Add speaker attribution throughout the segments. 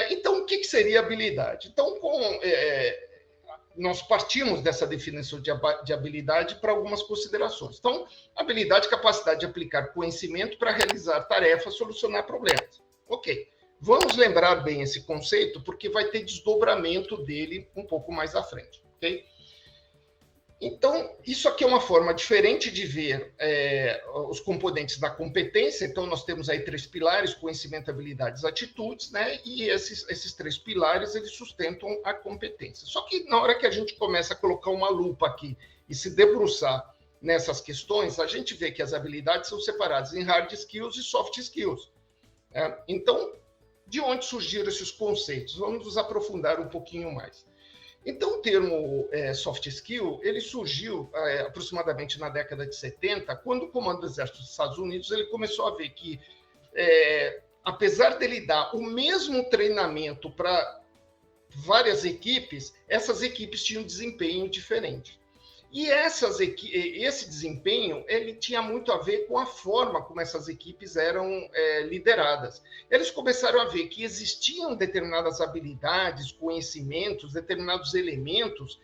Speaker 1: Então, o que seria habilidade? Então, nós partimos dessa definição de habilidade para algumas considerações. Então, habilidade é capacidade de aplicar conhecimento para realizar tarefas, solucionar problemas. Ok. Vamos lembrar bem esse conceito, porque vai ter desdobramento dele um pouco mais à frente. Ok? Então, isso aqui é uma forma diferente de ver os componentes da competência. Então, nós temos aí 3 pilares: conhecimento, habilidades, atitudes, né? E esses 3 pilares, eles sustentam a competência. Só que na hora que a gente começa a colocar uma lupa aqui e se debruçar nessas questões, a gente vê que as habilidades são separadas em hard skills e soft skills. Então, de onde surgiram esses conceitos? Vamos nos aprofundar um pouquinho mais. Então, o termo soft skill, ele surgiu aproximadamente na década de 70, quando o Comando do Exército dos Estados Unidos ele começou a ver que, apesar dele dar o mesmo treinamento para várias equipes, essas equipes tinham um desempenho diferente. E esse desempenho ele tinha muito a ver com a forma como essas equipes eram lideradas. Eles começaram a ver que existiam determinadas habilidades, conhecimentos, determinados elementos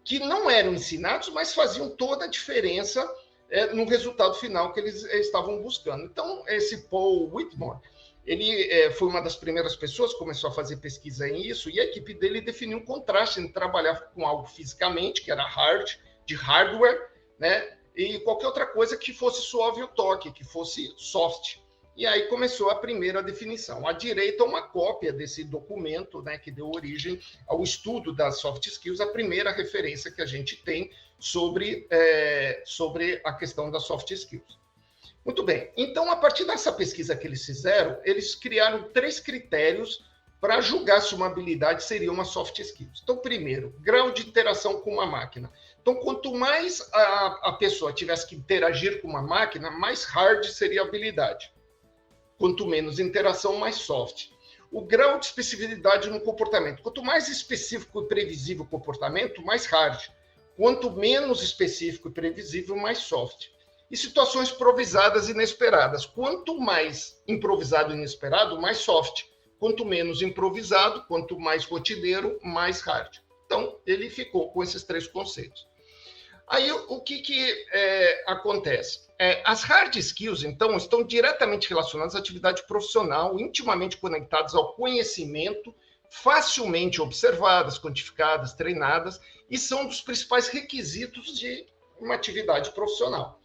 Speaker 1: que não eram ensinados, mas faziam toda a diferença no resultado final que eles estavam buscando. Então, esse Paul Whitmore, ele foi uma das primeiras pessoas que começou a fazer pesquisa em isso, e a equipe dele definiu um contraste entre trabalhar com algo fisicamente, que era de hardware, né? E qualquer outra coisa que fosse suave ao toque, que fosse soft. E aí começou a primeira definição. À direita, uma cópia desse documento, né, que deu origem ao estudo das soft skills, a primeira referência que a gente tem sobre a questão das soft skills. Muito bem. Então, a partir dessa pesquisa que eles fizeram, eles criaram 3 critérios para julgar se uma habilidade seria uma soft skills. Então, primeiro, grau de interação com uma máquina. Então, quanto mais a pessoa tivesse que interagir com uma máquina, mais hard seria a habilidade. Quanto menos interação, mais soft. O grau de especificidade no comportamento. Quanto mais específico e previsível o comportamento, mais hard. Quanto menos específico e previsível, mais soft. E situações improvisadas e inesperadas. Quanto mais improvisado e inesperado, mais soft. Quanto menos improvisado, quanto mais rotineiro, mais hard. Então, ele ficou com esses 3 conceitos. Aí, o que acontece? As hard skills, então, estão diretamente relacionadas à atividade profissional, intimamente conectadas ao conhecimento, facilmente observadas, quantificadas, treinadas, e são dos principais requisitos de uma atividade profissional.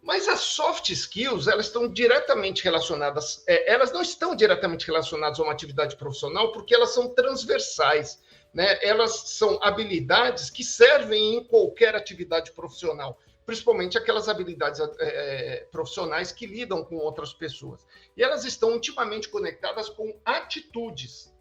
Speaker 1: Mas as soft skills, elas estão diretamente relacionadas, elas não estão diretamente relacionadas a uma atividade profissional porque elas são transversais, né? Elas são habilidades que servem em qualquer atividade profissional, principalmente aquelas habilidades profissionais que lidam com outras pessoas. E elas estão intimamente conectadas com atitudes,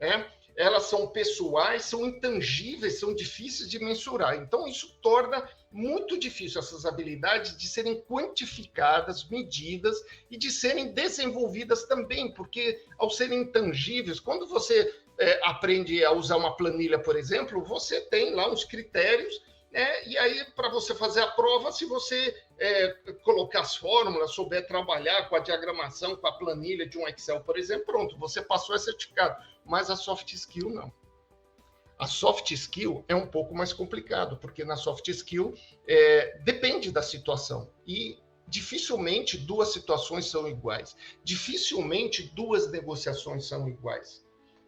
Speaker 1: né? Elas são pessoais, são intangíveis, são difíceis de mensurar. Então, isso torna muito difícil essas habilidades de serem quantificadas, medidas e de serem desenvolvidas também, porque ao serem intangíveis, quando você aprende a usar uma planilha, por exemplo, você tem lá uns critérios, e aí para você fazer a prova, se você colocar as fórmulas, souber trabalhar com a diagramação, com a planilha de um Excel, por exemplo, pronto, você passou, é certificado. Mas a soft skill não. A soft skill é um pouco mais complicado, porque na soft skill depende da situação. E dificilmente 2 situações são iguais. Dificilmente 2 negociações são iguais.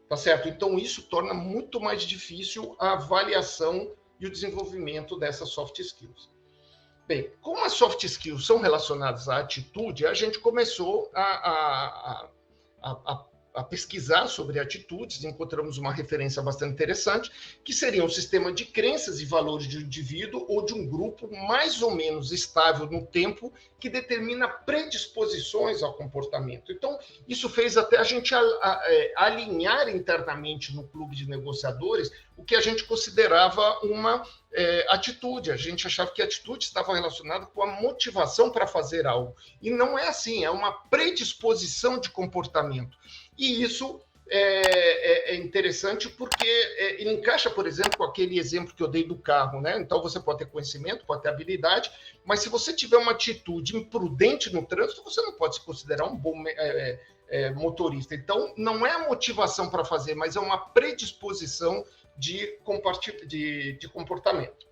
Speaker 1: Tá certo? Então, isso torna muito mais difícil a avaliação e o desenvolvimento dessas soft skills. Bem, como as soft skills são relacionadas à atitude, a gente começou a pesquisar sobre atitudes, encontramos uma referência bastante interessante, que seria um sistema de crenças e valores de um indivíduo ou de um grupo mais ou menos estável no tempo, que determina predisposições ao comportamento. Então, isso fez até a gente alinhar internamente no clube de negociadores o que a gente considerava uma atitude. A gente achava que a atitude estava relacionada com a motivação para fazer algo. E não é assim, é uma predisposição de comportamento. E isso é interessante porque ele encaixa, por exemplo, com aquele exemplo que eu dei do carro, né? Então, você pode ter conhecimento, pode ter habilidade, mas se você tiver uma atitude imprudente no trânsito, você não pode se considerar um bom motorista. Então, não é a motivação para fazer, mas é uma predisposição de comportamento.